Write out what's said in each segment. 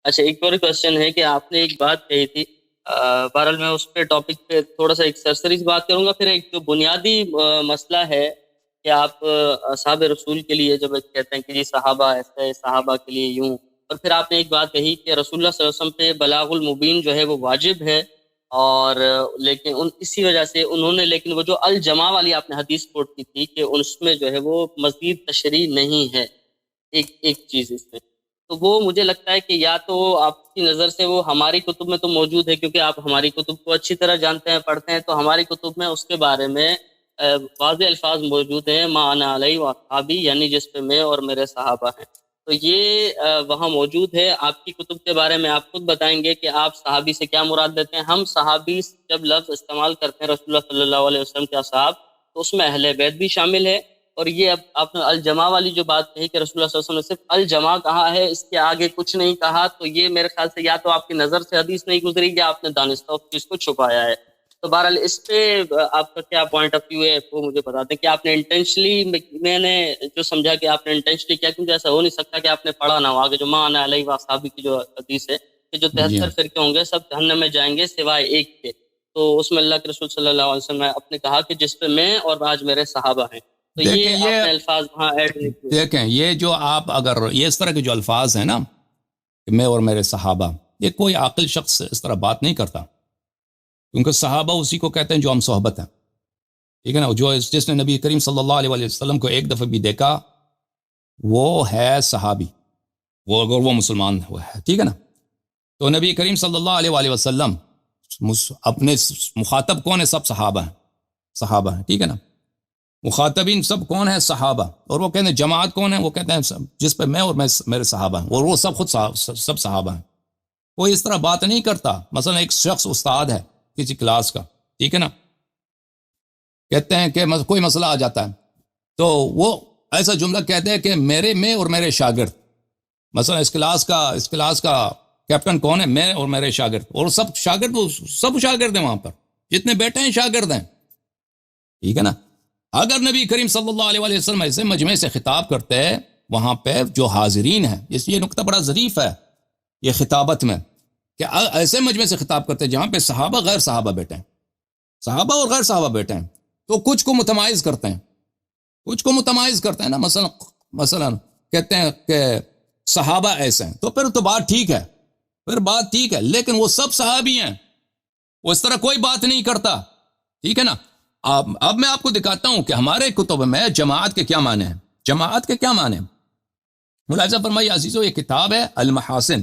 اچھا، ایک اور کوشچن ہے کہ آپ نے ایک بات کہی تھی، بہرحال میں اس پہ ٹاپک پہ تھوڑا سا ایک سرسری سی بات کروں گا، پھر ایک جو بنیادی مسئلہ ہے کہ آپ اصحاب رسول کے لیے جب کہتے ہیں کہ جی صحابہ ایسے، صحابہ کے لیے یوں، اور پھر آپ نے ایک بات کہی کہ رسول اللہ صلی اللہ علیہ وسلم پہ بلاغ المبین جو ہے وہ واجب ہے، اور لیکن اسی وجہ سے انہوں نے، لیکن وہ جو الجماع والی آپ نے حدیث کوٹ کی تھی کہ اس میں جو ہے وہ مزید تشریح نہیں ہے، ایک چیز اس میں، تو وہ مجھے لگتا ہے کہ یا تو آپ کی نظر سے وہ ہماری کتب میں تو موجود ہے، کیونکہ آپ ہماری کتب کو اچھی طرح جانتے ہیں، پڑھتے ہیں، تو ہماری کتب میں اس کے بارے میں واضح الفاظ موجود ہیں، ما انا علیہ واصحابی، یعنی جس پہ میں اور میرے صحابہ ہیں، تو یہ وہاں موجود ہے۔ آپ کی کتب کے بارے میں آپ خود بتائیں گے کہ آپ صحابی سے کیا مراد دیتے ہیں۔ ہم صحابی جب لفظ استعمال کرتے ہیں رسول اللہ صلی اللہ علیہ وسلم کے اصحاب، تو اس میں اہل بیت بھی شامل ہے، اور یہ اب آپ نے الجماع والی جو بات کہی کہ رسول اللہ صلی اللہ علیہ وسلم نے صرف الجماع کہا ہے، اس کے آگے کچھ نہیں کہا، تو یہ میرے خیال سے یا تو آپ کی نظر سے حدیث نہیں گزری یا آپ نے دانستہ اس چیز کو چھپایا ہے۔ تو بہرحال اس پہ آپ کا کیا پوائنٹ آف ویو ہے وہ مجھے بتا دیں کہ آپ نے انٹینشلی، میں نے جو سمجھا کہ آپ نے انٹینشلی کیا، کیونکہ ایسا ہو نہیں سکتا کہ آپ نے پڑھا نہ ہو آگے جو ما انا علیہ واصحابی کی جو حدیث ہے کہ جو جی 73 ہاں، فرقے ہوں گے سب جہنم میں جائیں گے سوائے ایک کے، تو اس میں اللہ کے رسول صلی اللہ علیہ وسلم نے اپنے کہا کہ جس پہ میں اور آج میرے صحابہ ہیں، تو دیکھیں یہ آپ یہ نے الفاظ وہاں ایڈ نہیں کیے۔ دیکھیں یہ جو آپ اگر یہ اس طرح کے جو الفاظ ہیں نا کہ میں اور میرے صحابہ، یہ کوئی عاقل شخص اس طرح بات نہیں کرتا، کیونکہ صحابہ اسی کو کہتے ہیں جو ہم صحبت ہیں، ٹھیک ہے نا، جو جس نے نبی کریم صلی اللہ علیہ وسلم کو ایک دفعہ بھی دیکھا وہ ہے صحابی، وہ اگر وہ مسلمان ہوا ہے، ٹھیک ہے نا۔ تو نبی کریم صلی اللہ علیہ وسلم اپنے مخاطب کون ہے؟ سب صحابہ ہیں، صحابہ ہیں، ٹھیک ہے نا۔ مخاطبین سب کون ہیں؟ صحابہ، اور وہ کہتے ہیں جماعت کون ہے؟ وہ کہتے ہیں جس پہ میں اور میرے صحابہ ہیں، اور وہ سب خود سب صحابہ ہیں۔ کوئی اس طرح بات نہیں کرتا۔ مثلا ایک شخص استاد ہے کسی کلاس کا، ٹھیک ہے نا، کہتے ہیں کہ کوئی مسئلہ آ جاتا ہے تو وہ ایسا جملہ کہتے ہیں کہ میں اور میرے شاگرد، مثلا اس کلاس کا کیپٹن کون ہے؟ میں اور میرے شاگرد، اور سب شاگرد ہیں، وہاں پر جتنے بیٹھے ہیں شاگرد ہیں، ٹھیک ہے نا۔ اگر نبی کریم صلی اللہ علیہ وسلم ایسے مجمع سے خطاب کرتے ہیں وہاں پہ جو حاضرین ہیں، یہ نقطہ بڑا ظریف ہے یہ خطابت میں، کہ ایسے مجمع سے خطاب کرتے ہیں جہاں پہ صحابہ غیر صحابہ بیٹھے ہیں، صحابہ اور غیر صحابہ بیٹھے ہیں، تو کچھ کو متمائز کرتے ہیں نا، مثلا کہتے ہیں کہ صحابہ ایسے ہیں، تو پھر تو بات ٹھیک ہے، لیکن وہ سب صحابی ہیں، وہ اس طرح کوئی بات نہیں کرتا، ٹھیک ہے نا۔ اب میں آپ کو دکھاتا ہوں کہ ہمارے کتب میں جماعت کے کیا معنی ہیں۔ ملاحظہ فرمائیے عزیزو، یہ کتاب ہے المحاسن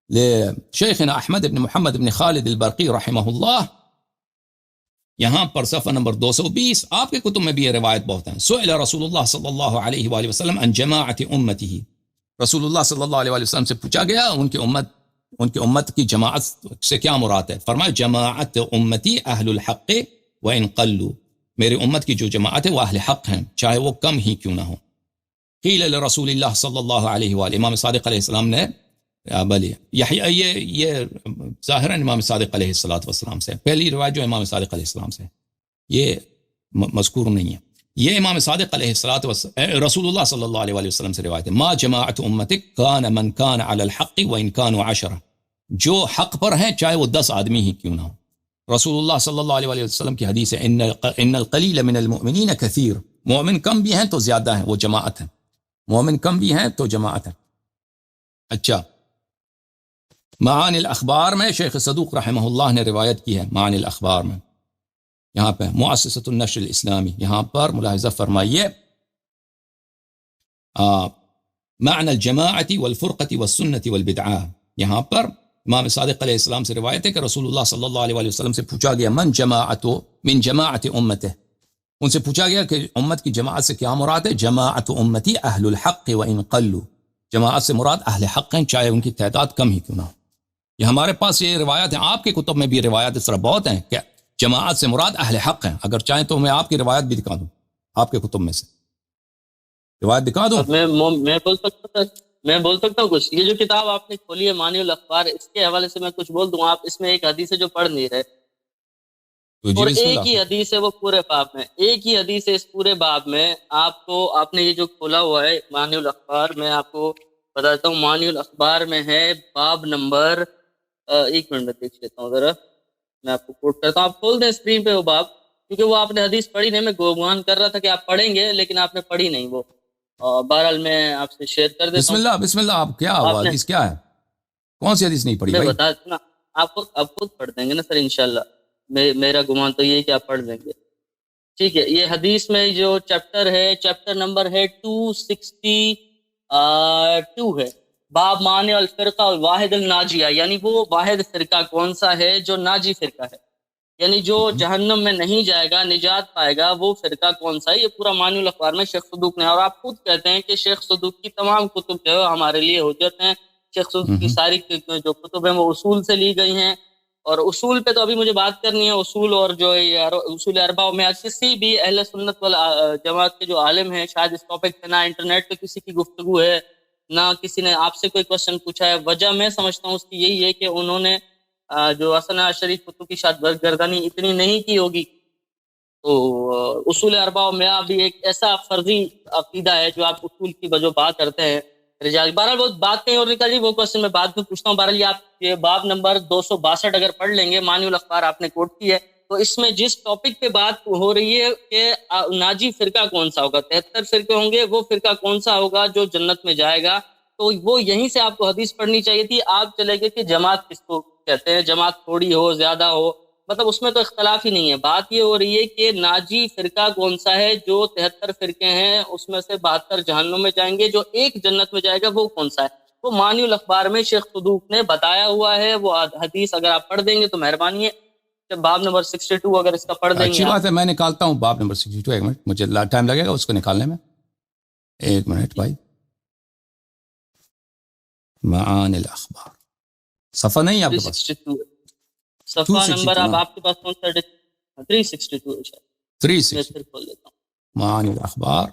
لشیخنا احمد بن محمد بن خالد البرقی رحمہ اللہ، یہاں پر صفحہ نمبر 220، آپ کے کتب میں بھی یہ روایت بہت ہیں۔ سئل رسول اللہ صلی اللہ علیہ وآلہ وسلم عن جماعت امته، رسول اللہ صلی اللہ علیہ وآلہ وسلم سے پوچھا گیا ان کی امت کی جماعت سے کیا مراد ہے؟ فرمایا جماعت امتی اہل الحق وان قلوا، میری امت کی جو جماعت ہے وہ اہل حق ہیں چاہے وہ کم ہی کیوں نہ ہو۔ قیل لرسول اللہ صلی اللہ علیہ وآلہ، امام صادق علیہ السلام نے بلی یہ ظاہراً امام صادق علیہ السلام سے، پہلی روایت جو امام صادق علیہ السلام سے، یہ مذکور نہیں ہے، یہ امام صادق علیہ السلام رسول اللہ صلی اللہ علیہ وسلم سے روایت ہے۔ ما جماعت امتک کان من کان علی الحق وان کانوا 10، جو حق پر ہیں چاہے وہ 10 آدمی ہی کیوں نہ ہو۔ رسول اللہ صلی اللہ علیہ وسلم کی حدیث ہے ان القلیل من المؤمنین کثیر، مومن کم بھی ہیں تو زیادہ ہیں، وہ جماعت ہیں، مومن کم بھی ہیں تو جماعت ہے۔ اچھا، معانی الاخبار میں شیخ صدوق رحمہ اللہ نے روایت کی ہے، معانی الاخبار میں، یہاں پہ مؤسسۃ النشر الاسلامی، یہاں پر ملاحظہ فرمائیے معنی الجماعت والفرقة والسنة والبدعہ، یہاں پر امام صادق علیہ السلام سے روایت ہے کہ رسول اللہ صلی اللہ علیہ وسلم سے پوچھا گیا من جماعت امتہ، ان سے پوچھا گیا کہ امت کی جماعت سے کیا مراد ہے؟ جماعت امتی اہل الحق وان قلوا، جماعت سے مراد اہل حق ہیں چاہے ان کی تعداد کم ہی کیوں نہ ہو۔ یہ ہمارے پاس یہ روایت ہے، آپ کے کتب میں بھی روایت اس طرح بہت ہیں کہ جماعت سے مراد اہل حق ہیں۔ اگر چاہیں تو میں آپ کی روایت بھی دکھا دوں، آپ کے کتب میں سے روایت دکھا دوں۔ میں بول سکتا ہوں کچھ؟ یہ جو کتاب آپ نے کھولی ہے معنی الاخبار، اس کے حوالے سے میں کچھ بول دوں۔ آپ اس میں ایک حدیث ہے جو پڑھ نہیں رہے، اور ایک ہی حدیث ہے وہ پورے باب میں، ایک ہی حدیث ہے اس پورے باب میں۔ آپ نے یہ جو کھولا ہوا ہے معنی الاخبار، میں آپ کو بتاتا ہوں، معنی الاخبار میں ہے باب نمبر 1 منٹ میں دیکھ لیتا ہوں ذرا، میں آپ کو کوٹ کرتا ہوں، آپ کھول دیں اسکرین پہ وہ باب، کیونکہ وہ آپ نے حدیث پڑھی نہیں، میں گمان کر رہا تھا کہ آپ پڑھیں گے لیکن آپ نے پڑھی نہیں وہ، بہرحال میں آپ سے شیئر کر دیتا ہوں۔ بسم اللہ، آپ کیا ہوا؟ آپ نے، حدیث کیا ہے؟ کون سی حدیث نہیں پڑھی میں بھائی؟ بتا دیتا ہوں نا، آپ خود پڑھ دیں گے نا سر انشاءاللہ، میرا گمان تو یہ ہے کہ آپ پڑھ لیں گے۔ ٹھیک ہے، یہ حدیث میں جو چیپٹر ہے، چیپٹر نمبر ہے 262 ہے، باب معنی الفرقہ الواحد الناجیہ، یعنی وہ واحد فرقہ کون سا ہے جو ناجی فرقہ ہے، یعنی جو جہنم میں نہیں جائے گا، نجات پائے گا، وہ فرقہ کون سا ہے، یہ پورا معنی الاخبار میں شیخ صدوق نے، اور آپ خود کہتے ہیں کہ شیخ صدوق کی تمام کتب جو ہے ہمارے لیے حجت ہیں، شیخ صدوق کی ساری جو کتب ہیں وہ اصول سے لی گئی ہیں، اور اصول پہ تو ابھی مجھے بات کرنی ہے، اصول اور جو اصول اربع میں کسی بھی اہل سنت والجماعت کے جو عالم ہیں، شاید اس ٹاپک پہ نہ انٹرنیٹ پہ کسی کی گفتگو ہے، نہ کسی نے آپ سے کوئی کوشچن پوچھا ہے، وجہ میں سمجھتا ہوں اس کی یہی ہے کہ انہوں نے جو اسنا شریف کتب کی شاید برگردانی اتنی نہیں کی ہوگی، تو اصول اربع میں بھی ایک ایسا فرضی عقیدہ ہے جو آپ اصول کی وجہ بات کرتے ہیں رجال، بہرحال وہ بات کہیں اور نکل جی، وہ کوشچن میں بعد میں پوچھتا ہوں، بہرحال یہ آپ یہ باب نمبر 262 اگر پڑھ لیں گے، معنی الاخبار آپ نے کوٹ کی ہے، تو اس میں جس ٹاپک پہ بات ہو رہی ہے کہ ناجی فرقہ کون سا ہوگا، 73 فرقے ہوں گے، وہ فرقہ کون سا ہوگا جو جنت میں جائے گا، تو وہ یہیں سے آپ کو حدیث پڑھنی چاہیے تھی، آپ چلے گئے کہ جماعت کس کو کہتے ہیں، جماعت تھوڑی ہو زیادہ ہو، مطلب اس میں تو اختلاف ہی نہیں ہے، بات یہ ہو رہی ہے کہ ناجی فرقہ کون سا ہے، جو 73 فرقے ہیں اس میں سے 72 جہنم میں جائیں گے، جو ایک جنت میں جائے گا وہ کون سا ہے، وہ معنی الاخبار میں شیخ صدوق نے بتایا ہوا ہے، وہ حدیث اگر آپ پڑھ دیں گے تو مہربانی ہے، باب نمبر 62 اگر اس کا پڑھ دیں گے اچھی آپ۔ بات ہے، میں نکالتا ہوں باب نمبر 62، ایک منٹ، مجھے ٹائم لگے گا اس کو نکالنے میں، ایک منٹ بھائی، معانی الاخبار، صفحہ نہیں ہے آپ کے پاس؟ 362 صفحہ نمبر اب آپ کے پاس کون سا؟ 362 ہے شاید، میں 362 پھر کھول دیتا ہوں، معانی الاخبار،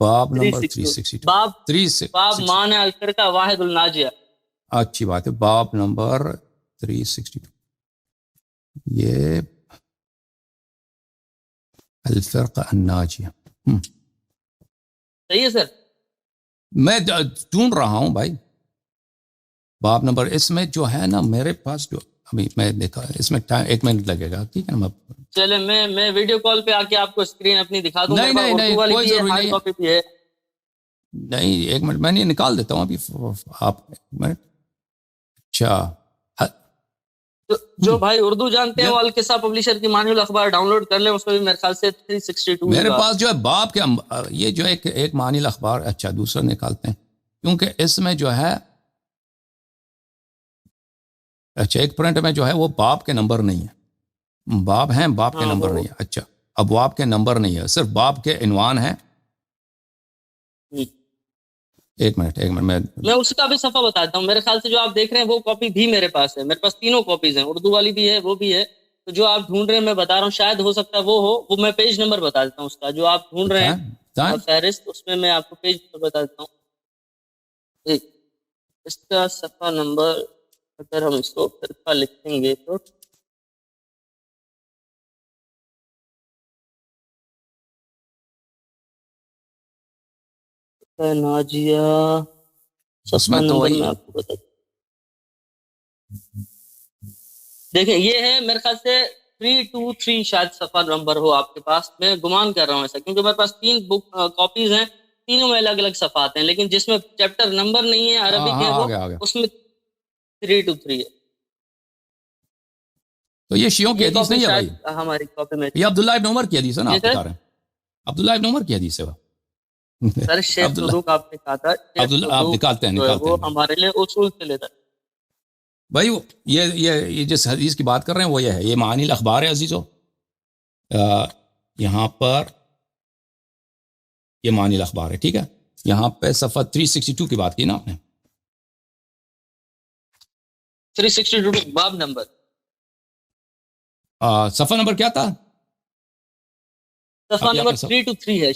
باب نمبر 362 362، باب 362 معنی الفرقہ واحد الناجیہ، اچھی بات ہے، باب نمبر 362، یہ الفرقہ الناجیہ، صحیح ہے سر؟ میں ڈھونڈ رہا ہوں بھائی باب نمبر، اس میں جو ہے نا میرے پاس، جو ابھی میں دیکھا اس میں ایک منٹ لگے گا، ٹھیک ہے نا؟ چلے میں ویڈیو کال پہ آ کے آپ کو اسکرین اپنی دکھا دوں، نہیں میرے پاس نہیں نہیں، اردو والی کوئی بھی ہے، ضروری ہارڈ نہیں ہے، کاپی بھی ہے، نہیں ایک منٹ میں نہیں نکال دیتا ہوں ابھی، آپ ایک منٹ، اچھا جو بھائی اردو جانتے ہیں وہ القصہ پبلشر کی معنی الاخبار ڈاؤن لوڈ کر لیں، اس میں بھی میرے خیال سے 362 میرے ہوگا۔ پاس جو ہے باب کے یہ جو ایک معنی الاخبار، اچھا دوسرا نکالتے ہیں، کیونکہ اس میں جو ہے، اچھا ایک پرنٹ میں جو ہے وہ باب کے نمبر نہیں ہے، باب ہیں باب کے نمبر نہیں ہے، اچھا اب باب کے نمبر نہیں ہے، صرف باب کے عنوان ہے، ایک منٹ میں اس کا بھی صفحہ بتاتا ہوں، میرے خیال سے جو آپ دیکھ رہے ہیں وہ کاپی بھی میرے پاس ہے، میرے پاس تینوں کاپیز ہیں، اردو والی بھی ہے وہ بھی ہے، تو جو آپ ڈھونڈ رہے ہیں میں بتا رہا ہوں، شاید ہو سکتا ہے وہ ہو، وہ میں پیج نمبر بتا دیتا ہوں اس کا، جو آپ ڈھونڈ رہے ہیں فہرست، اس میں میں آپ کو پیج نمبر بتا دیتا ہوں، اس کا صفحہ نمبر اگر ہم اس کو فرقہ لکھیں گے تو ناجیہ صفحہ نمبر میں آپ کو بتا دوں، دیکھیں یہ ہے میرے خیال سے 323 شاید صفحہ نمبر ہو آپ کے پاس، میں گمان کر رہا ہوں ایسا، کیونکہ میرے پاس 3 بک کاپیز ہیں، تینوں میں الگ الگ صفحات ہیں، لیکن جس میں چیپٹر نمبر نہیں ہے عربک ہے وہ، اس میں 323 ہے، تو یہ شیعوں کی حدیث نہیں ہے بھائی، ہماری کاپی میں یہ عبداللہ ابن عمر کی حدیث ہے نا، آپ بتا رہے ہیں عبداللہ ابن عمر کی حدیث ہے وہ، سر شیخ صدوق آپ نے کہا تھا، آپ نکالتے ہیں وہ ہمارے لیے اصول سے لیتا ہے بھائی، یہ جس حدیث کی بات کر رہے ہیں وہ یہ ہے، یہ معانی الاخبار ہے عزیزو، یہاں پر یہ معانی الاخبار ہے، ٹھیک ہے، یہاں پہ صفحہ 362 کی بات کی نا آپ نے، 362 باب نمبر، صفحہ نمبر کیا تھا؟ صفحہ نمبر 323 ہے،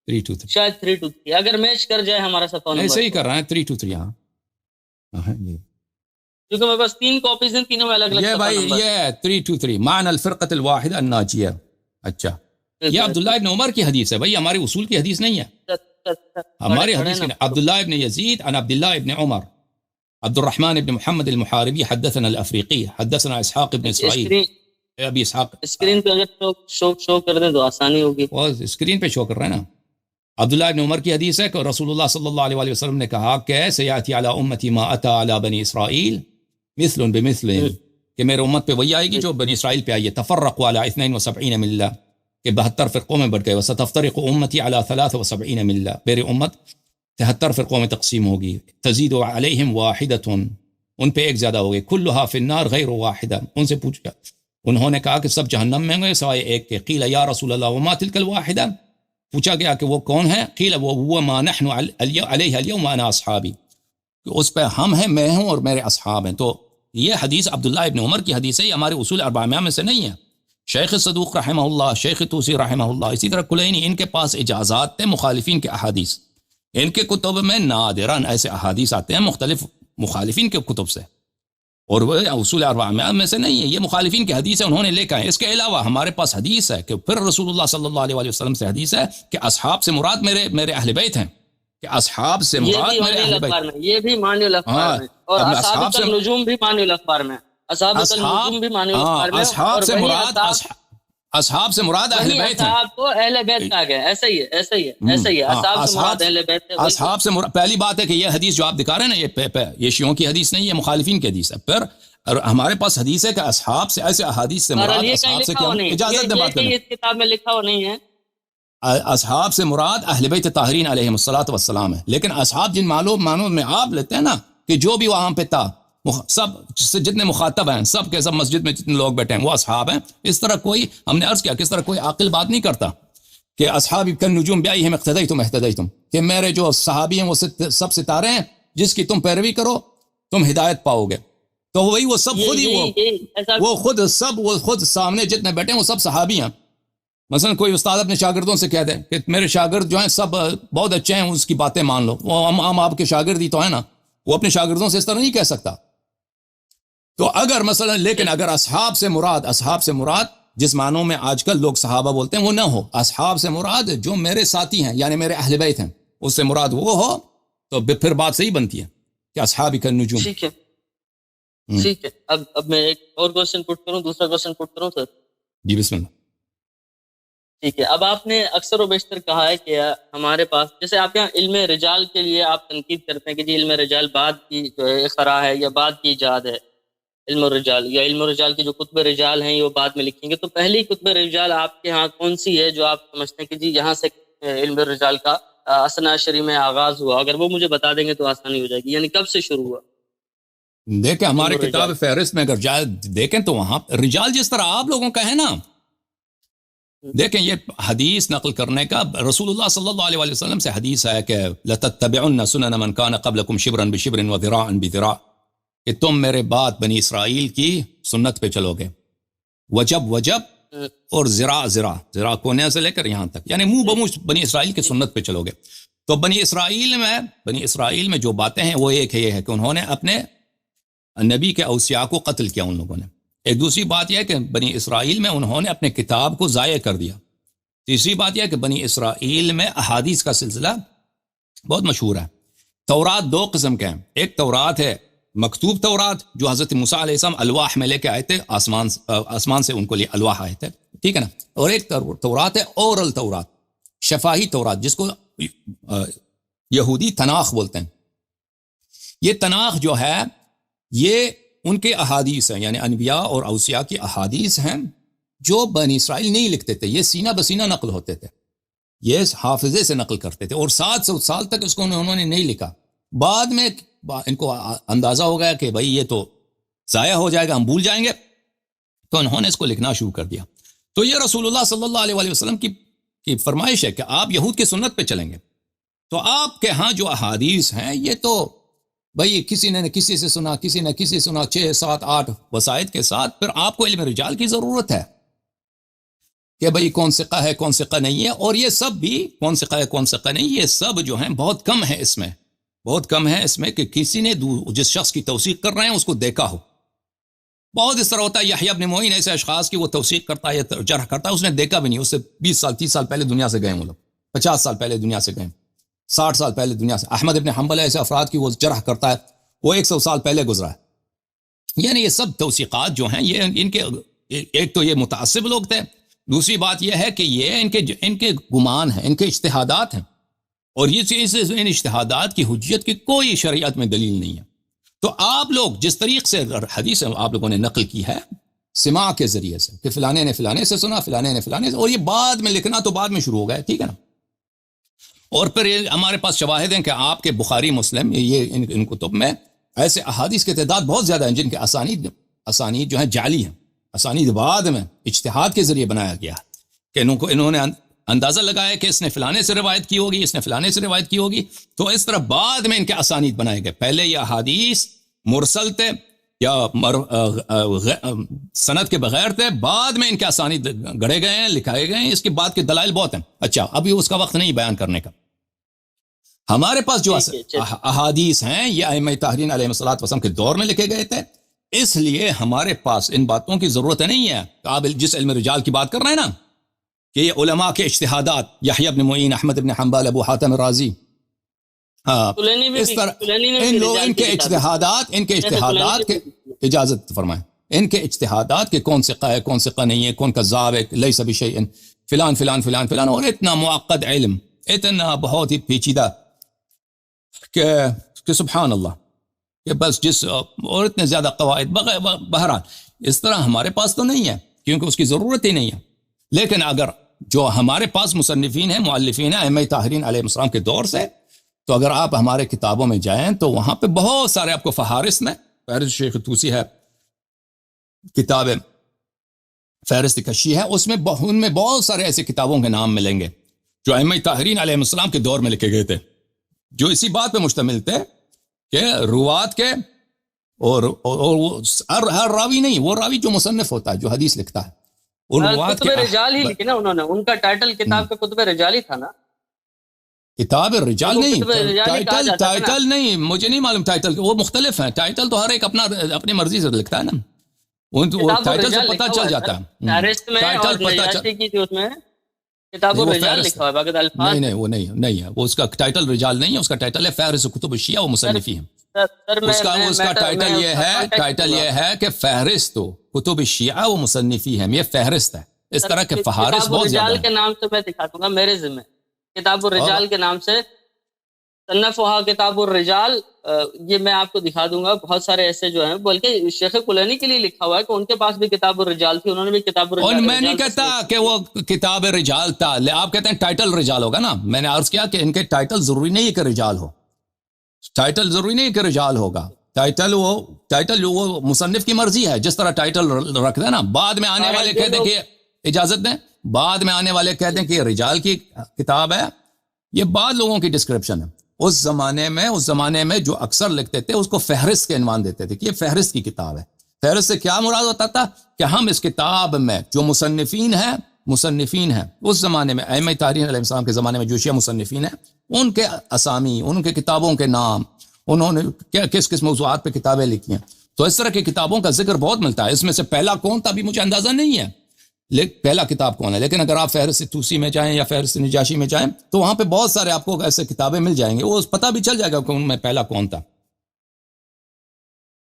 323 شاید 323 اگر میچ کر جائے ہمارا صفحہ نمبر، نہیں صحیح کر رہا ہے 323، ہاں کیونکہ میرے پاس 3 کاپیز ہیں، تینوں میں الگ الگ یہ بھائی نمبر، یہ 323 معنی الفرقۃ الواحدہ الناجیہ، اچھا یہ عبداللہ ابن عمر کی حدیث ہے بھائی، ہماری اصول کی حدیث نہیں ہے، ہماری حدیث کے عبداللہ ابن یزید عن عبداللہ ابن عمر عبد الرحمن ابن محمد المحاربی حدثنا الافریقی حدثنا اسحاق ابن اسرائیل ابی اسحاق. اسکرین پہ اگر شو کر دیں تو آسانی ہوگی. وہ اسکرین پہ شو کر رہے ہیں نا. عبداللہ ابن عمر کی حدیث ہے کہ رسول اللہ صلی اللہ علیہ وسلم نے کہا کہ سیاتی علی امتی ما اتا علی بنی اسرائیل مثل بمثل، کہ میرے امت پہ وہی آئے گی جو بنی اسرائیل پہ آئی ہے. تفرقوا علی 72 ملہ، کہ 72 فرقوں میں بٹ گئے. وستفترق امتی علی 73 ملہ، میری امت 73 فرقوں میں تقسیم ہوگی. تزید علیہم واحدۃ، ان پہ ایک زیادہ ہوگی. کلھا فی النار غیر واحدہ. ان سے پوچھا، انہوں نے کہا کہ سب جہنم میں گئے سوائے ایک کے. قیل یا رسول اللہ وما تلک الواحدہ، پوچھا گیا کہ وہ کون ہے؟ قیل وہ ما نحن علیہ اليوم وانا اصحابی، کہ اس پہ ہم ہیں، میں ہوں اور میرے اصحاب ہیں. تو یہ حدیث عبداللہ ابن عمر کی حدیث ہے، یہ ہمارے اصول اربعہ میں سے نہیں ہے. شیخ صدوق رحمہ اللہ، شیخ توسی رحمہ اللہ، اسی طرح کلینی، ان کے پاس اجازات تھے مخالفین کے احادیث. ان کے کتب میں نادراً ایسے احادیث آتے ہیں مختلف مخالفین کے کتب سے، اور وہ اصول اربعہ میں سے نہیں ہے. یہ مخالفین کی حدیث ہے، انہوں نے لے کے آئے. اس کے علاوہ ہمارے پاس حدیث ہے کہ پھر رسول اللہ صلی اللہ علیہ وسلم سے حدیث ہے کہ اصحاب سے مراد میرے اہل بیت ہیں، کہ اصحاب سے مراد میرے اہل بیت. یہ بھی معنی الاخبار میں، اور اصحاب النجوم بھی معنی الاخبار میں. اصحاب النجوم بھی معنی الاخبار میں. اصحاب سے مراد اصحاب سے مراد اہل بیت ہیں. اصحاب کو اہل بیت کہا گیا. ایسا ہی ہے اصحاب سے مراد اہل بیت ہے. اصحاب سے پہلی بات ہے کہ یہ حدیث جو آپ دکھا رہے ہیں نا، یہ شیعوں کی حدیث نہیں ہے، مخالفین کی حدیث ہے. پھر ہمارے پاس حدیث ہے کہ اصحاب سے، ایسے احادیث سے مراد اصحاب سے کیا اجازت دے بات کریں. اس کتاب میں لکھا ہوا نہیں ہے. اصحاب سے مراد اہل بیت طاہرین علیہم الصلوۃ والسلام ہے. لیکن اصحاب جن معنوں میں آپ لیتے ہیں نا، کہ جو بھی وہاں پہ تھا، سب جتنے مخاطب ہیں، سب کے سب مسجد میں جتنے لوگ بیٹھے ہیں وہ اصحاب ہیں. اس طرح کوئی، ہم نے عرض کیا، کس طرح کوئی عاقل بات نہیں کرتا کہ اصحاب کالنجوم بیئہم اقتدیتم اہتدیتم، کہ میرے جو صحابی ہیں وہ سب ستارے ہیں، جس کی تم پیروی کرو تم ہدایت پاؤ گے. تو وہی وہ سب خود ہی وہ خود سامنے جتنے بیٹھے ہیں وہ سب صحابی ہیں. مثلا کوئی استاد اپنے شاگردوں سے کہہ دے کہ میرے شاگرد جو ہیں سب بہت اچھے ہیں، اس کی باتیں مان لو. وہ ہم آپ کے شاگرد ہی تو ہیں نا. وہ اپنے شاگردوں سے اس طرح نہیں کہہ سکتا. تو اگر مثلا، لیکن اگر اصحاب سے مراد جس معنوں میں آج کل لوگ صحابہ بولتے ہیں وہ نہ ہو، اصحاب سے مراد جو میرے ساتھی ہیں، یعنی میرے اہل بیت ہیں، اس سے مراد وہ ہو، تو پھر بات صحیح بنتی ہے کہ اصحاب کالنجوم. ٹھیک ہے. اب میں ایک اور کوشچن پٹ کروں، دوسرا کوشچن پٹ کروں سر. جی بسم اللہ. ٹھیک ہے. اب آپ نے اکثر و بیشتر کہا ہے کہ ہمارے پاس، جیسے آپ یہاں علم رجال کے لیے آپ تنقید کرتے ہیں کہ جی علم رجال بعد کی جو ہے اختراع ہے یا بعد کی ایجاد ہے. علم الرجال یا علم الرجال کی جو کتب رجال ہیں یہ بعد میں لکھیں گے. تو پہلی کتب رجال آپ کے ہاں کون سی ہے جو آپ سمجھتے ہیں کہ جی یہاں سے علم الرجال کا اثنا عشری میں آغاز ہوا؟ اگر وہ مجھے بتا دیں گے تو آسانی ہو جائے گی. یعنی کب سے شروع ہوا؟ دیکھیں ہماری کتاب فہرست میں اگر دیکھیں تو وہاں رجال جس طرح آپ لوگوں کا ہے نا، دیکھیں یہ حدیث نقل کرنے کا، رسول اللہ صلی اللہ علیہ وسلم سے حدیث ہے کہ لَتَتَّبِعُنَّ سُنَنَ مَنْ كَانَ قَبْلَكُمْ شِبْرًا بِشِبْرٍ وَذِرَاعًا بِذِرَاع، کہ تم میرے بعد بنی اسرائیل کی سنت پہ چلو گے، وجب اور زرا کونے سے لے کر یہاں تک، یعنی منہ بمنہ بنی اسرائیل کی سنت پہ چلو گے. تو بنی اسرائیل میں جو باتیں ہیں وہ ایک ہے، یہ ہے کہ انہوں نے اپنے نبی کے اوصیاء کو قتل کیا ان لوگوں نے. ایک دوسری بات یہ ہے کہ بنی اسرائیل میں انہوں نے اپنے کتاب کو ضائع کر دیا. تیسری بات یہ ہے کہ بنی اسرائیل میں احادیث کا سلسلہ بہت مشہور ہے. تورات دو قسم کے ہیں، ایک تورات ہے مکتوب تورات جو حضرت موسیٰ علیہ السلام الواح میں لے کے آئے تھے، آسمان سے ان کو لیے الواح آئے تھے، ٹھیک ہے نا. اور ایک تورات ہے اورل تورات، شفاہی تورات، جس کو یہودی تناخ بولتے ہیں. یہ تناخ جو ہے یہ ان کے احادیث ہیں، یعنی انبیاء اور اوصیاء کی احادیث ہیں جو بنی اسرائیل نہیں لکھتے تھے. یہ سینہ بسینہ نقل ہوتے تھے، یہ حافظے سے نقل کرتے تھے، اور 700 سال تک اس کو انہوں نے نہیں لکھا. بعد میں ان کو اندازہ ہو گیا کہ بھائی یہ تو ضائع ہو جائے گا، ہم بھول جائیں گے، تو انہوں نے اس کو لکھنا شروع کر دیا. تو یہ رسول اللہ صلی اللہ علیہ وسلم کی فرمائش ہے کہ آپ یہود کی سنت پہ چلیں گے. تو آپ کے ہاں جو احادیث ہیں یہ تو بھائی کسی نے کسی سے سنا، کسی نے کسی سنا، 6 7 8 وسائد کے ساتھ. پھر آپ کو علم رجال کی ضرورت ہے کہ بھئی کون ثقہ ہے کون ثقہ نہیں ہے. اور یہ سب بھی کون ثقہ ہے کون ثقہ نہیں، یہ سب جو ہیں بہت کم ہے اس میں، بہت کم ہے اس میں کہ کسی نے جس شخص کی توثیق کر رہے ہیں اس کو دیکھا ہو. بہت اس طرح ہوتا ہے، یحییٰ بن معین ایسے اشخاص کی وہ توثیق کرتا ہے یا جرح کرتا ہے، اس نے دیکھا بھی نہیں، اس سے 20 سال 30 سال پہلے دنیا سے گئے، وہ لوگ 50 سال پہلے دنیا سے گئے. 60 سال پہلے دنیا سے. احمد ابن حنبل ایسے افراد کی وہ جرح کرتا ہے, وہ 100 سال پہلے گزرا ہے. یعنی یہ سب توثیقات جو ہیں یہ ان کے, ایک تو یہ متعصب لوگ تھے, دوسری بات یہ ہے کہ یہ ان کے گمان ہیں, ان کے اجتہادات ہیں, اور یہ چیز ان اجتہادات کی حجیت کی کوئی شریعت میں دلیل نہیں ہے. تو آپ لوگ جس طریقے سے حدیث آپ لوگوں نے نقل کی ہے سماع کے ذریعے سے کہ فلانے نے فلانے سے سنا, فلانے نے فلانے سے, اور یہ بعد میں لکھنا تو بعد میں شروع ہو گیا, ٹھیک ہے نا. اور پھر یہ ہمارے پاس شواہد ہیں کہ آپ کے بخاری مسلم یہ ان کتب میں ایسے احادیث کی تعداد بہت زیادہ ہیں جن کے اسانید جو ہیں جعلی ہیں, اسانید بعد میں اجتہاد کے ذریعے بنایا گیا کہ انہوں نے اندازہ لگایا کہ اس نے فلانے سے روایت کی ہوگی, اس نے فلانے سے روایت کی ہوگی, تو اس طرح بعد میں ان کے اسانید بنائے گئے. پہلے یہ احادیث مرسل تھے یا سند کے بغیر تھے, بعد میں ان کے اسانید گڑھے گئے ہیں, لکھائے گئے ہیں. اس کی بات کے دلائل بہت ہیں. اچھا, ابھی اس کا وقت نہیں بیان کرنے کا. ہمارے پاس جو احادیث ہیں یہ ائمہ طاہرین علیہ الصلوۃ والسلام کے دور میں لکھے گئے تھے, اس لیے ہمارے پاس ان باتوں کی ضرورت نہیں ہے. قابل جس علم رجال کی بات کر رہے ہیں نا کہ یہ علماء کے اجتہادات, یحییٰ بن معین, احمد بن حنبل, ابو حاتم الرازی, اس طرح ان کے اجتہادات کے اجازت فرمائیں, ان کے اجتہادات کے کون ثقہ ہے کون ثقہ نہیں ہے, کون کذاب ہے, لیس بشیء, فلان فلان فلان فلان, اور اتنا معقد علم, اتنا بہت ہی پیچیدہ کہ سبحان اللہ, کہ بس جس اور اتنے زیادہ قواعد بہرحال اس طرح ہمارے پاس تو نہیں ہے کیونکہ اس کی ضرورت ہی نہیں ہے. لیکن اگر جو ہمارے پاس مصنفین ہیں, مؤلفین ہیں ائمہ طاہرین علیہ السلام کے دور سے, تو اگر آپ ہمارے کتابوں میں جائیں تو وہاں پہ بہت سارے آپ کو فہارست میں, فہرست شیخ طوسی ہے, کتاب فہرست کشی ہے, اس میں ان میں بہت سارے ایسے کتابوں کے نام ملیں گے جو ائمہ طاہرین علیہ السلام کے دور میں لکھے گئے تھے, جو اسی بات پہ مشتمل تھے کہ روات کے اور ہر راوی نہیں, وہ راوی جو مصنف ہوتا ہے, جو حدیث لکھتا ہے, ان روات کتب رجال ہی لکھی نا انہوں نے, ان کا ٹائٹل کتاب کا کتب رجال ہی تھا نا. کتاب الرجال نہیں, ٹائٹل نہیں, مجھے نہیں معلوم ٹائٹل, وہ مختلف ہیں. ٹائٹل تو ہر ایک اپنی مرضی سے لکھتا ہے نا, ٹائٹل سے پتہ چل جاتا ہے. ٹائٹل پتہ کتاب الرجال لکھا ہوا ہے, الفاظ نہیں نہیں ہے, وہ اس کا ٹائٹل رجال نہیں ہے, اس کا ٹائٹل ہے فہرست کتب الشیعہ و مصنفی ہیں. اس کا ٹائٹل یہ ہے کہ فہرست کتب الشیعہ و مصنفی ہیں, یہ فہرست ہے. اس طرح کے فہارست بہت زیادہ ہیں. کتاب الرجال کے نام سے میں دکھا دوں گا میرے ذمہ, کتاب الرجال کے نام سے صنفھا کتاب الرجال, یہ میں آپ کو دکھا دوں گا. بہت سارے ایسے جو ہیں, بلکہ شیخ کلینی کے لیے لکھا ہوا ہے کہ ان کے پاس بھی کتاب الرجال تھی, انہوں نے بھی کتاب الرجال. میں نہیں کہتا کہ وہ کتاب رجال تھا, آپ کہتے ہیں ٹائٹل رجال ہوگا نا. میں نے عرض کیا کہ ان کے ٹائٹل ضروری نہیں ہے کہ رجال ہو, ٹائٹل ضروری نہیں کہ رجال ہوگا. ٹائٹل وہ مصنف کی مرضی ہے, جس طرح ٹائٹل رکھ دیں نا. بعد میں آنے والے کہہ دیں کہ اجازت دیں, بعد میں آنے والے کہہ دیں کہ یہ رجال کی کتاب ہے, یہ بعض لوگوں کی ڈسکرپشن ہے. اس زمانے میں جو اکثر لکھتے تھے اس کو فہرست کے عنوان دیتے تھے کہ یہ فہرست کی کتاب ہے. فہرست سے کیا مراد ہوتا تھا کہ ہم اس کتاب میں جو مصنفین ہیں اس زمانے میں, ائمہ طاہرین علیہ السلام کے زمانے میں جو شیعہ مصنفین ہیں, ان کے اسامی, ان کے کتابوں کے نام, انہوں نے کس کس موضوعات پہ کتابیں لکھی ہیں. تو اس طرح کی کتابوں کا ذکر بہت ملتا ہے. اس میں سے پہلا کون تھا بھی مجھے اندازہ نہیں ہے, پہلا کتاب کون ہے. لیکن اگر آپ فہرست طوسی میں جائیں یا فہرست نجاشی میں جائیں تو وہاں پہ بہت سارے آپ کو ایسے کتابیں مل جائیں گے, وہ پتہ بھی چل جائے گا کہ ان میں پہلا کون تھا.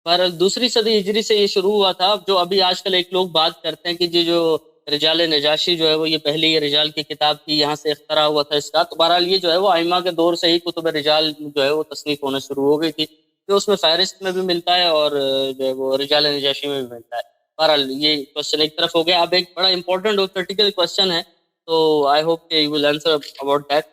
پر دوسری صدی ہجری سے یہ شروع ہوا تھا. جو ابھی آج کل ایک لوگ بات کرتے ہیں کہ جو رجال نجاشی جو ہے وہ یہ پہلی یہ رجال کی کتاب تھی, یہاں سے اختراع ہوا تھا اس کا. تو بہرحال یہ جو ہے وہ ائمہ کے دور سے ہی کتب رجال جو ہے وہ تصنیف ہونا شروع ہو گئی تھی, جو اس میں فہرست میں بھی ملتا ہے اور جو ہے وہ رجال نجاشی میں بھی ملتا ہے. بہرحال یہ کوشچن ایک طرف ہو گیا. اب ایک بڑا امپورٹنٹ اور کریٹیکل کوشچن ہے, تو آئی ہوپ کہ you will answer about that.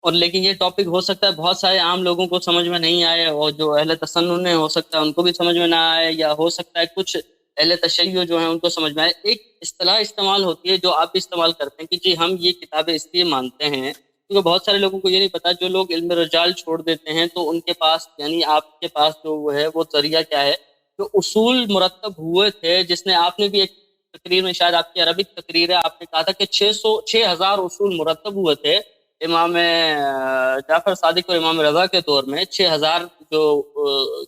اور لیکن یہ ٹاپک ہو سکتا ہے بہت سارے عام لوگوں کو سمجھ میں نہیں آئے, اور جو اہل تسنن ہیں ہو سکتا ہے ان کو بھی سمجھ میں نہ آئے, یا ہو سکتا ہے کچھ اہل تشیع جو ہیں ان کو سمجھ میں آئے. ایک اصطلاح استعمال ہوتی ہے جو آپ بھی استعمال کرتے ہیں کہ جی ہم یہ کتابیں اس لیے مانتے ہیں کیونکہ بہت سارے لوگوں کو یہ نہیں پتا. جو لوگ علم رجال چھوڑ دیتے ہیں تو ان کے پاس, یعنی آپ کے پاس جو وہ ہے وہ ذریعہ کیا ہے, جو اصول مرتب ہوئے تھے, جس نے آپ نے بھی ایک تقریر میں, شاید آپ کی عربک تقریر ہے, آپ نے کہا تھا کہ 6,000 اصول مرتب ہوئے تھے امام جعفر صادق اور امام رضا کے دور میں. 6,000 جو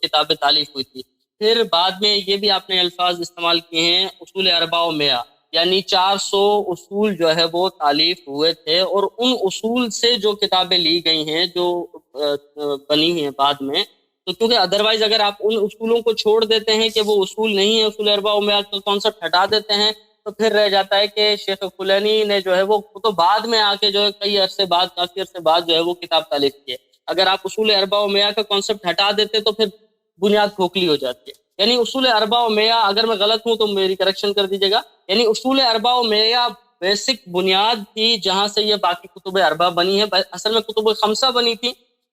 کتابیں تالیف ہوئی تھی. پھر بعد میں یہ بھی آپ نے الفاظ استعمال کیے ہیں اصول اربع و مئہ, یعنی 400 اصول جو ہے وہ تالیف ہوئے تھے، اور ان اصول سے جو کتابیں لی گئی ہیں جو بنی ہیں بعد میں، تو کیونکہ ادروائز اگر آپ ان اصولوں کو چھوڑ دیتے ہیں کہ وہ اصول نہیں ہیں، اصول اربع و مئہ کا کانسیپٹ ہٹا دیتے ہیں، تو پھر رہ جاتا ہے کہ شیخ کلینی نے جو ہے وہ تو بعد میں آ کے جو ہے کئی عرصے بعد، کافی عرصے بعد جو ہے وہ کتاب تالیف کی ہے۔ اگر آپ اصول اربع و مئہ کا کانسیپٹ ہٹا دیتے تو پھر بنیاد کھوکھلی ہو جاتی ہے۔ یعنی اصول اربع و مئہ، اگر میں غلط ہوں تو میری کریکشن کر دیجیے گا، یعنی اصول اربع و مئہ بیسک بنیاد تھی جہاں سے یہ باقی کتب اربع بنی ہے۔ اصل میں کتب خمسہ بنی تھی،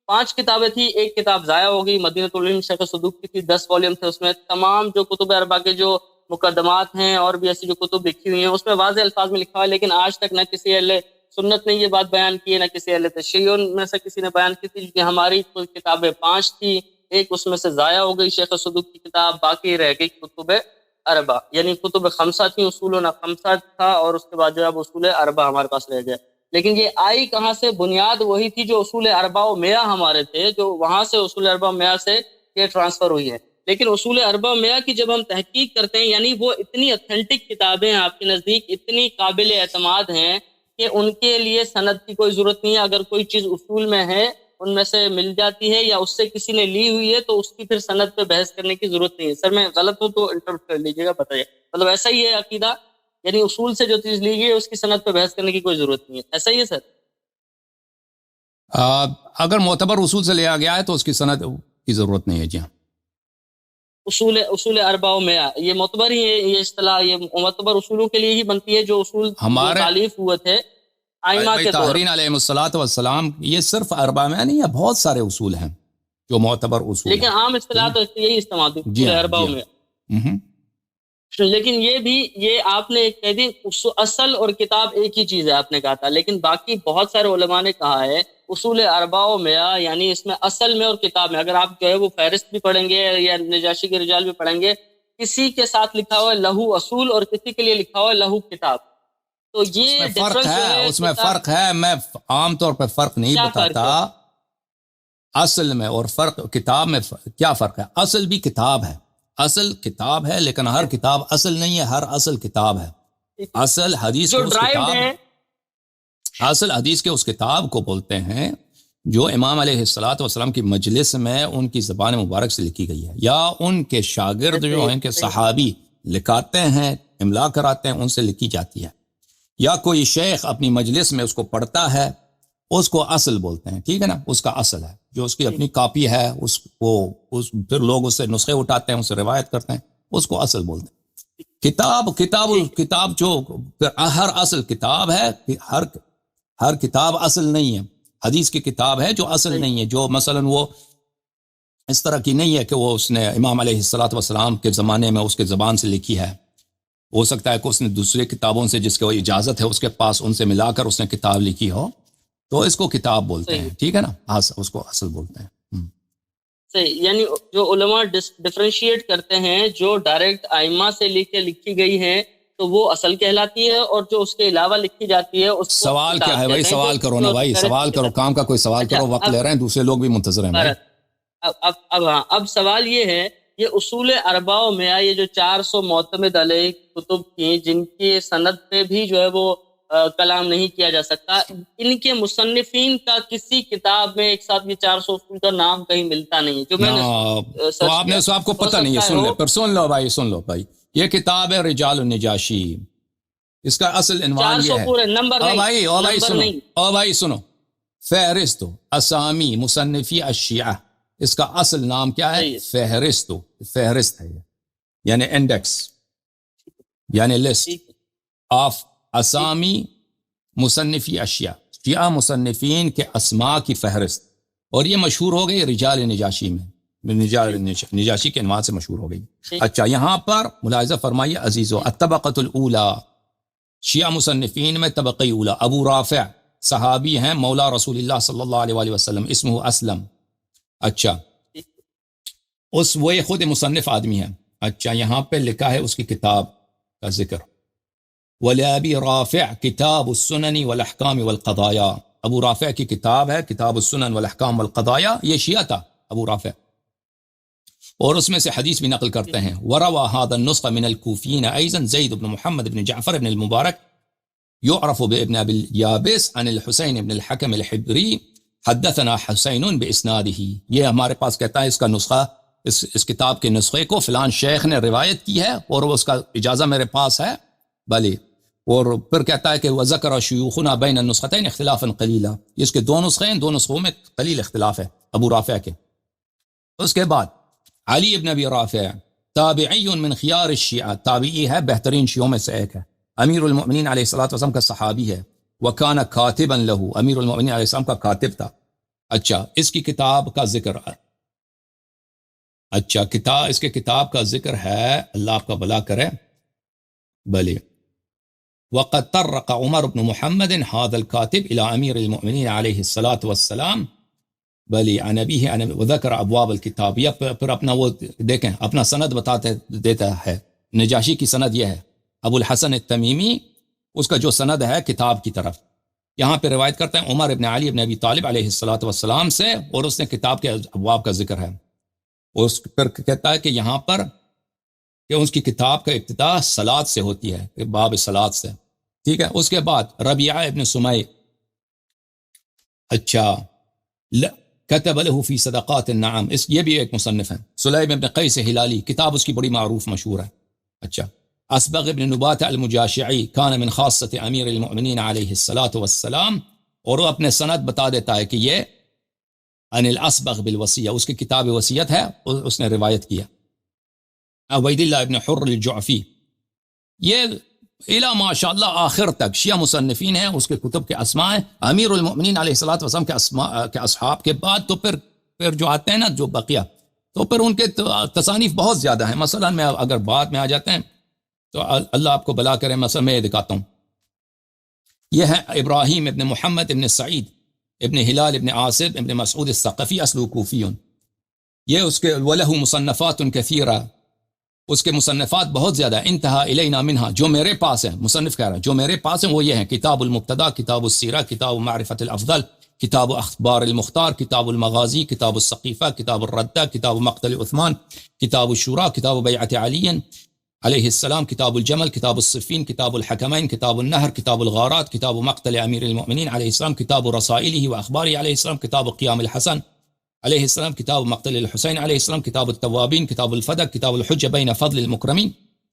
5 کتابیں تھی، ایک کتاب ضائع ہو گئی، مدینۃ العلم شیخ صدوق کی تھی، 10 والیوم تھے اس میں، تمام جو کتب اربع کے جو مقدمات ہیں اور بھی ایسی جو کتب لکھی ہوئی ہیں اس میں واضح الفاظ میں لکھا ہوا ہے، لیکن آج تک نہ کسی اہل سنت نے یہ بات بیان کی ہے، نہ کسی اہل تشیع میں سے کسی نے بیان کی تھی کہ ہماری کتابیں 5 تھی، ایک اس میں سے ضائع ہو گئی شیخ صدوق کی کتاب، باقی رہ گئی کتب اربع، یعنی کتب خمسہ تھیں، اصول خمسہ تھا، اور اس کے بعد جو ہے اصول اربع ہمارے پاس رہ گئے۔ لیکن یہ آئی کہاں سے؟ بنیاد وہی تھی جو اصول اربع و مئہ ہمارے تھے، جو وہاں سے اصول اربع و مئہ سے یہ ٹرانسفر ہوئی ہے۔ لیکن اصول اربع و مئہ کی جب ہم تحقیق کرتے ہیں، یعنی وہ اتنی اتھینٹک کتابیں ہیں آپ کے نزدیک، اتنی قابل اعتماد ہیں کہ ان کے لیے سند کی کوئی ضرورت نہیں ہے، اگر کوئی چیز اصول میں ہے ان میں سے مل جاتی ہے یا اس سے کسی نے لی ہوئی ہے تو اس کی پھر سند پہ بحث کرنے کی ضرورت نہیں ہے۔ سر میں غلط ہوں تو انٹرپٹ کر لیجیے گا، بتائیے، مطلب ایسا ہی ہے عقیدہ؟ یعنی اصول سے جو چیز لی گئی ہے اس کی سند پہ بحث کرنے کی کوئی ضرورت نہیں ہے، ایسا ہی ہے سر؟ اگر معتبر اصول سے لیا گیا ہے تو اس کی سند کی ضرورت نہیں ہے، جی ہاں۔ اصول اربع و مئہ یہ معتبر ہی ہے، یہ اصطلاح یہ معتبر اصولوں کے لیے ہی بنتی ہے جو اصول جو تالیف ہوئے تھے ائمہ کے دور۔ طاہرین علیہ الصلوۃ والسلام، یہ صرف اربع میں نہیں ہے، بہت سارے اصول ہیں جو معتبر اصول لیکن عام اصطلاح تو یہی استعمال ہوتی ہے، اصول اربع و مئہ۔ لیکن یہ بھی یہ آپ نے ایک کہہ دی اصل اور کتاب ایک ہی چیز ہے آپ نے کہا تھا، لیکن باقی بہت سارے علماء نے کہا ہے اصول اربع و مئہ یعنی اس میں اصل میں اور کتاب میں، اگر آپ جو ہے وہ فہرست بھی پڑھیں گے یا نجاشی کے رجال بھی پڑھیں گے، کسی کے ساتھ لکھا ہوا ہے لہو اصول اور کسی کے لیے لکھا ہوا ہے لہو کتاب، تو یہ فرق ہے، اس میں فرق ہے۔ میں عام طور پہ فرق نہیں بتاتا اصل میں اور فرق کتاب میں۔ کیا فرق ہے؟ اصل بھی کتاب ہے، اصل کتاب ہے، لیکن ہر کتاب اصل نہیں ہے، ہر اصل کتاب ہے۔ اصل حدیث کے اس کتاب، اصل حدیث کے اس کتاب کو بولتے ہیں جو امام علیہ الصلوۃ والسلام کی مجلس میں ان کی زبان مبارک سے لکھی گئی ہے، یا ان کے شاگرد جو ہیں کہ صحابی لکھاتے ہیں، املا کراتے ہیں، ان سے لکھی جاتی ہے، یا کوئی شیخ اپنی مجلس میں اس کو پڑھتا ہے، اس کو اصل بولتے ہیں، ٹھیک ہے نا؟ اس کا اصل ہے، جو اس کی اپنی کاپی ہے، اس کو پھر لوگ اس سے نسخے اٹھاتے ہیں، اس سے روایت کرتے ہیں، اس کو اصل بولتے ہیں۔ کتاب جو ہر اصل کتاب ہے، ہر کتاب اصل نہیں ہے، حدیث کی کتاب ہے جو اصل نہیں ہے، جو مثلا وہ اس طرح کی نہیں ہے کہ وہ اس نے امام علیہ الصلوۃ والسلام کے زمانے میں اس کے زبان سے لکھی ہے، ہو سکتا ہے کہ اس نے دوسرے کتابوں سے جس کو اجازت ہے اس کے پاس، ان سے ملا کر اس نے کتاب لکھی ہو، تو اس کو کتاب بولتے ہیں، ٹھیک ہے نا؟ اس کو اصل بولتے ہیں۔ صحیح، یعنی جو علماء ڈفرینشیٹ کرتے ہیں، جو ڈائریکٹ ائمہ سے لکھی گئی ہیں تو وہ اصل کہلاتی ہے، اور جو اس کے علاوہ لکھی جاتی ہے اس کو سوال کیا ہے بھائی؟ سوال کرو نا بھائی، سوال کرو، کام کا کوئی سوال کرو، وقت لے رہے ہیں، دوسرے لوگ بھی منتظر ہیں بھائی۔ اب سوال یہ ہے، یہ اصول اربع و مئہ یہ جو 400 معتمد علیہ کتب تھیں جن کی سند پہ بھی جو ہے وہ کلام نہیں کیا جا سکتا، ان کے مصنفین کا کسی کتاب میں ایک ساتھ یہ 400 اصول کا نام کہیں ملتا نہیں ہے، جو میں نے تو آپ کو پتہ نہیں ہے، سن لو، پر سن لو بھائی، یہ کتاب ہے رجال النجاشی، اس کا اصل عنوان یہ ہے، او بھائی سنو، فہرست اسامی مصنفی الشیعہ، اس کا اصل نام کیا ہے؟ فہرست ہے، یعنی انڈیکس، یعنی لسٹ آف اسامی مصنفی اشیاء، شیعہ مصنفین کے اسماء کی فہرست، اور یہ مشہور ہو گئی رجال نجاشی میں، نجاشی کے عنوان سے مشہور ہو گئی۔ اچھا، یہاں پر ملاحظہ فرمائیے عزیزو، الطبقۃ الاولی، شیعہ مصنفین میں طبقہ اولی، ابو رافع صحابی ہیں مولا رسول اللہ صلی اللہ علیہ وآلہ وسلم، اسمہ اسلم۔ اچھا، وہ خود مصنف آدمی ہے۔ اچھا، یہاں پہ لکھا ہے اس کی کتاب کا ذکر، وَلِأَبِي رَافِعْ کتاب السنن والاحکام والقضایا، ابو رافع کی کتاب ہے کتاب السنن والاحکام والقضایا، یہ شیعہ تھا ابو رافع، اور اس میں سے حدیث بھی نقل کرتے ہیں. وروى هذا النسخة من الكوفيين أيضا زيد بن محمد بن جعفر بن المبارك يعرف بابن أبي اليابس عن الحسين بن الحكم الحبري حدثنا حسين بإسناده. یہ ہمارے پاس کہتا ہے اس کا نسخہ اس کتاب کے نسخے کو فلان شیخ نے روایت کی ہے اور اس کا اجازہ میرے پاس ہے بلی. اور پھر کہتا ہے کہ وذکر شیوخنا بین النسختین اختلافا قلیلا. اس کے دو نسخے ہیں, دو نسخوں میں قلیل اختلاف ہے ابو رافع کے. اس کے بعد علی ابن ابی رافع تابعی من خیار الشیعہ, تابعی ہے بہترین شیعوں میں سے ایک ہے, امیر المؤمنین علیہ الصلوۃ والسلام کا صحابی ہے. وکان کاتبا له, امیر المؤمنین علیہ السلام کا کاتب تھا. اچھا اس کی کتاب کا ذکر, اچھا اس کے کتاب کا ذکر ہے, اللہ آپ کا بھلا کرے بلی. وقد طرق عمر بن محمد هذا الكاتب الى امیر المؤمنین علیہ الصلوۃ والسلام بلی عن ابیہ وذکر ابواب الکتاب. یا پھر اپنا وہ دیکھیں اپنا سند بتاتے دیتا ہے. نجاشی کی سند یہ ہے, ابو الحسن التمیمی اس کا جو سند ہے کتاب کی طرف. یہاں پہ روایت کرتے ہیں عمر ابن علی ابن ابی طالب علیہ الصلوۃ والسلام سے, اور اس نے کتاب کے ابواب کا ذکر ہے. اس پر کہتا ہے کہ یہاں پر کہ اس کی کتاب کا ابتدا صلاۃ سے ہوتی ہے, باب صلاۃ سے. ٹھیک ہے. اس کے بعد ربیعہ ابن سمی, اچھا کتب له فی صدقات النعم, یہ بھی ایک مصنف ہے. سلیم ابن قیس ہلالی, کتاب اس کی بڑی معروف مشہور ہے. اچھا اسبغ ابن نبات المجاشعی کان من خاصۃ امیر المؤمنین علیہ الصلوۃ والسلام, اور وہ اپنے سند بتا دیتا ہے کہ یہ ان الاسبغ بالوصیہ, اس کی کتاب وصیت ہے, اس نے روایت کیا. عبید اللہ ابن حر الجعفی, یہ الی ماشاء اللہ آخر تک شیعہ مصنفین ہیں, اس کے کتب کے اسماء ہیں امیر المؤمنین علیہ الصلوۃ والسلام کے اسماء کے اصحاب کے بعد. تو پھر جو آتے ہیں نا جو بقیہ, تو پھر ان کے تصانیف بہت زیادہ ہیں. مثلا میں اگر بعد میں آ جاتے ہیں تو اللہ آپ کو بلا کرے, مثلا میں یہ دکھاتا ہوں. یہ ہے ابراہیم ابن محمد ابن سعید ابن ہلال ابن عاصب ابن مسعود الثقفی اصل کوفی. یہ اس کے وله مصنفات کثیرہ, اس کے مصنفات بہت زیادہ. انتہا الینا منہا, جو میرے پاس ہیں, مصنف کہہ رہا ہے جو میرے پاس ہیں وہ یہ ہیں: کتاب المبتدا, کتاب السیرہ, کتاب معرفت الافضل, کتاب اخبار المختار, کتاب المغازی, کتاب السقیفہ, کتاب الردہ, کتاب مقتل عثمان, کتاب الشورا, کتاب بیعت علی علیہ السلام, کتاب الجمل, کتاب الصفین, کتاب الحکمین, کتاب النہر, کتاب الغارات, کتاب مقتل امیر المؤمنین علیہ السلام, کتاب رسائلہ واخبارہ علیہ السلام, کتاب قیام الحسن علیہ السلام, کتاب مقتل الحسین علیہ السلام, کتاب التوابین, کتاب الفدق, کتاب الحجہ بین فضل المکرمین,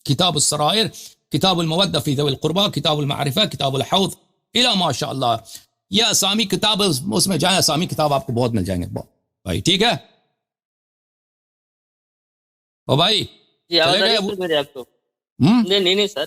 کتاب السرائر, کتاب المودہ فی ذوی القربى, کتاب المعرفہ, کتاب الحوض, الی ماشاء اللہ. یہ اسامی کتاب, اس میں جائیں اسامی کتاب آپ کو بہت مل جائیں گے بھائی. ٹھیک ہے او بھائی, جی آواز آ رہی ہے میرے آپ کو؟ نہیں سر,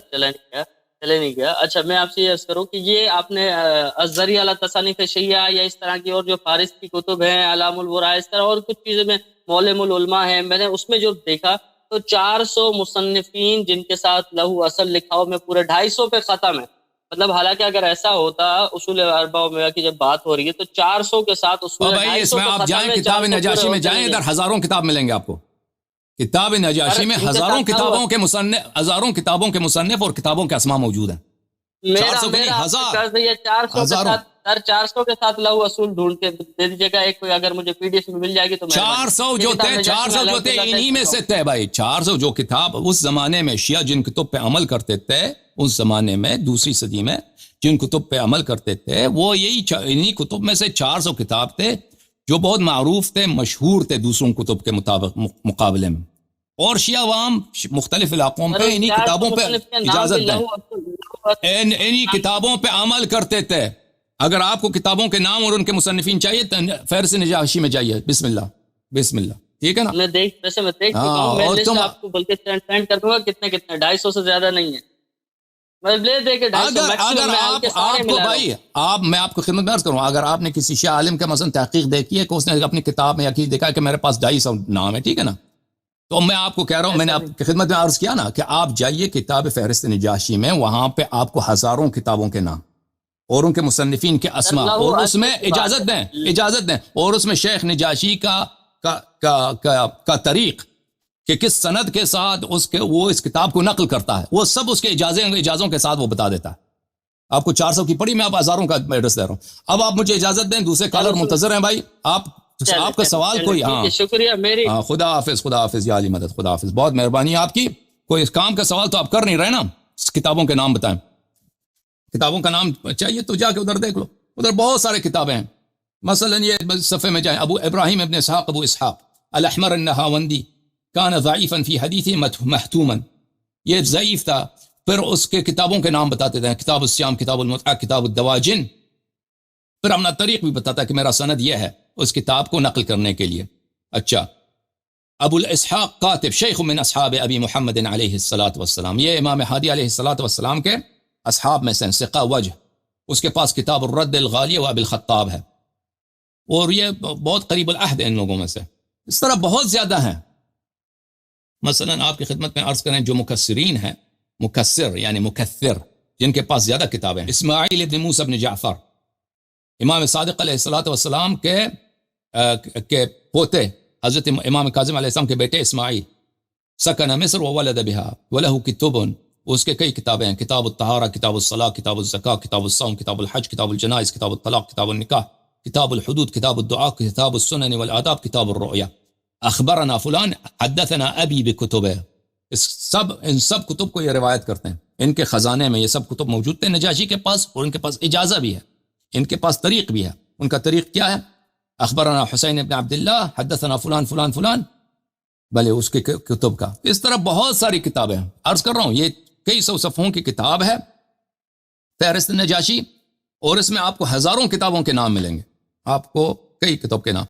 چلے نہیں گیا. اچھا میں آپ سے یہ عرض کروں کہ یہ آپ نے الزری علی تصانیف شیعہ یا اس طرح کی اور جو فارس کی کتب ہیں, علام الورا, اس طرح اور کچھ چیزیں میں معلم العلماء ہیں, میں نے اس میں جو دیکھا تو 400 مصنفین جن کے ساتھ لہو اصل لکھا ہو میں پورے 250 پہ ختم ہے. مطلب حالانکہ اگر ایسا ہوتا اصول اربع میں کی جب بات ہو رہی ہے تو 400 کے ساتھ اصول بھائی اس میں آپ جائیں کتاب نجاشی میں جائیں, ادھر ہزاروں کتاب ملیں گے آپ کو. کتاب نجاشی میں ہزاروں کتابوں کے مصنف اور کتابوں کے اسماء موجود ہیں. 400 کے نہیں, ہزاروں. 400 کے ساتھ لہو اصول ڈھونڈ کے دے دیجیے گا ایک, کوئی اگر مجھے پی ڈی ایف میں مل جائے گی تو 400 جو تھے انہی میں سے تھے بھائی. 400 جو کتاب اس زمانے میں شیعہ جن کتب پہ عمل کرتے تھے, اس زمانے میں دوسری صدی میں جن کتب پہ عمل کرتے تھے, وہ یہی انہی کتب میں سے 400 کتاب تھے جو بہت معروف تھے, مشہور تھے دوسروں کتب کے مقابلے میں. اور شیعہ عوام مختلف علاقوں پہ انہی کتابوں پہ اجازت دیں, انہی کتابوں پہ عمل کرتے تھے. اگر آپ کو کتابوں کے نام اور ان کے مصنفین چاہیے تو فہرست نجاشی میں جائیے. بسم اللہ. ٹھیک ہے نا, میں دیکھ چکا ہوں, میں لسٹ آپ کو بلکہ سینڈ کر دوں گا. کتنے 250 سے زیادہ نہیں ہے. اگر آپ کو بھائی, میں آپ کو خدمت میں عرض کروں, اگر آپ نے کسی شیعہ عالم کا مثلا تحقیق دیکھی ہے کہ اس نے اپنی کتاب میں یقین دیکھا کہ میرے پاس 250 نام ہے, ٹھیک ہے نا, تو میں آپ کو کہہ رہا ہوں, میں نے آپ کی خدمت میں عرض کیا نا کہ آپ جائیے کتاب فہرست نجاشی میں, وہاں پہ آپ کو ہزاروں کتابوں کے نام اور ان کے مصنفین کے اسماء, اور اس میں اجازت دیں اور اس میں شیخ نجاشی کا طریق کہ کس سند کے ساتھ وہ اس کتاب کو نقل کرتا ہے, وہ سب اس کے اجازوں کے ساتھ وہ بتا دیتا ہے. آپ کو 400 کی پڑھی, میں آپ ہزاروں کا ایڈریس دے رہا ہوں. اب آپ مجھے اجازت دیں, دوسرے کالر منتظر ہیں بھائی, آپ تو آپ کا سوال کوئی ہاں شکریہ میری ہاں خدا حافظ یا علی مدد، خدا حافظ، بہت مہربانی آپ کی. کوئی اس کام کا سوال تو آپ کر نہیں رہے نا. کتابوں کے نام بتائیں، کتابوں کا نام چاہیے تو جا کے ادھر دیکھ لو، ادھر بہت سارے کتابیں ہیں. مثلا یہ صفحے میں جائیں، ابو ابراہیم ابن اسحاق ابو اسحاق الاحمر النہاوندی کان ضعیفا فی حدیث محتوما، یہ ضعیف تھا. پھر اس کے کتابوں کے نام بتاتے تھے، کتاب الصیام، کتاب المتعہ، کتاب الدواجن. پھر اپنا طریق بھی بتاتا کہ میرا سند یہ ہے اس کتاب کو نقل کرنے کے لیے. اچھا، ابو الاسحاق کاتب شیخ من اصحاب ابی محمد علیہ الصلاۃ والسلام، یہ امام ہادی علیہ الصلاۃ والسلام کے اصحاب میں سے ثقہ وجہ. اس کے پاس کتاب الرد الغالیہ و ابی الخطاب ہے، اور یہ بہت قریب العہد ہے ان لوگوں میں سے. اس طرح بہت زیادہ ہیں. مثلا آپ کی خدمت میں عرض کریں جو مکسرین ہیں، مکسر یعنی مکثر، جن کے پاس زیادہ کتابیں ہیں، اسماعیل ابن موسیٰ ابن جعفر، امام صادق علیہ الصلاۃ والسلام کے پوتے، حضرت امام کاظم علیہ السلام کے بیٹے اسماعیل. سکن مصر وولد بها وله کتب، اس کے کئی کتابیں ہیں، کتاب الطہارہ، کتاب الصلاۃ، کتاب الزکاۃ، کتاب الصوم، کتاب الحج، کتاب الجنائز، کتاب الطلاق، کتاب النکاح، کتاب الحدود، کتاب الدعاء، کتاب السنن والآداب، کتاب الرؤیا. اخبرنا فلان حدثنا ابی بکتبہ. ان سب کتب کو یہ روایت کرتے ہیں، ان کے خزانے میں یہ سب کتب موجود تھے نجاشی کے پاس، اور ان کے پاس اجازہ بھی ہے، ان کے پاس طریق بھی ہے. ان کا طریق کیا ہے؟ اخبرنا حسین ابن عبداللہ حدثنا فلان فلان فلان، بھلے اس کے کتب کا. اس طرح بہت ساری کتابیں ہیں. عرض کر رہا ہوں یہ کئی سو صفحوں کی کتاب ہے فہرست نجاشی، اور اس میں آپ کو ہزاروں کتابوں کے نام ملیں گے، آپ کو کئی کتب کے نام.